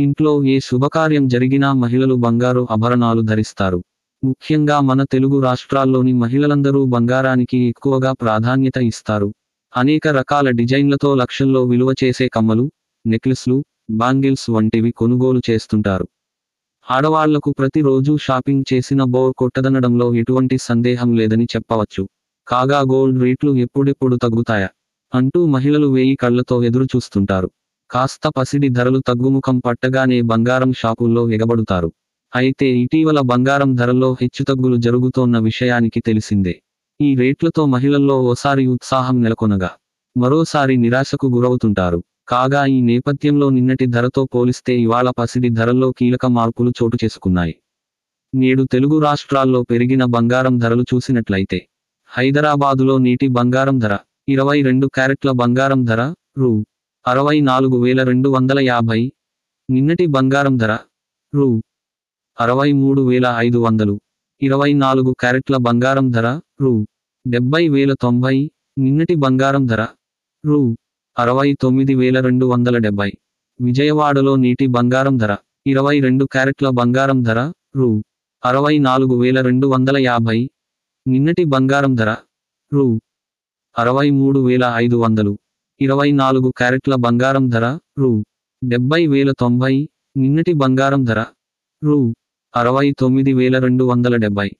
ఇంట్లో ఏ శుభకార్యం జరిగినా మహిళలు బంగారు ఆభరణాలు ధరిస్తారు. ముఖ్యంగా మన తెలుగు రాష్ట్రాల్లోని మహిళలందరూ బంగారానికి ఎక్కువగా ప్రాధాన్యత ఇస్తారు. అనేక రకాల డిజైన్లతో లక్షల్లో విలువ చేసే కమ్మలు, నెక్లెస్లు, బ్యాంగిల్స్ వంటివి కొనుగోలు చేస్తుంటారు. ఆడవాళ్లకు ప్రతిరోజు షాపింగ్ చేసిన బోర్ కొట్టదనడంలో ఎటువంటి సందేహం లేదని చెప్పవచ్చు. కాగా గోల్డ్ రేట్లు ఎప్పుడెప్పుడు తగ్గుతాయా అంటూ మహిళలు వేయి కళ్లతో ఎదురు చూస్తుంటారు. కాస్త పసిడి ధరలు తగ్గుముఖం పట్టగానే బంగారం షాపుల్లో ఎగబడుతారు. అయితే ఇటీవల బంగారం ధరల్లో హెచ్చుతగ్గులు జరుగుతోన్న విషయానికి తెలిసిందే. ఈ రేట్లతో మహిళల్లో ఓసారి ఉత్సాహం నెలకొనగా మరోసారి నిరాశకు గురవుతుంటారు. కాగా ఈ నేపథ్యంలో నిన్నటి ధరతో పోలిస్తే ఇవాళ పసిడి ధరల్లో కీలక మార్పులు చోటు చేసుకున్నాయి. నేడు తెలుగు రాష్ట్రాల్లో పెరిగిన బంగారం ధరలు చూసినట్లయితే హైదరాబాదులో నేటి బంగారం ధర 22 క్యారెట్ల బంగారం ధర రూ. 64,250. నిన్నటి బంగారం ధర రూ. 63,500. 24 క్యారెట్ల బంగారం ధర రూ. 70,090. నిన్నటి బంగారం ధర రూ. 69,270. విజయవాడలో నేటి బంగారం ధర 22 క్యారెట్ల బంగారం ధర రూ. 64,250. నిన్నటి బంగారం ధర రూ. 63,500. 24 క్యారెట్ల బంగారం ధర రూ. 70,090. నిన్నటి బంగారం ధర రూ. 69,270.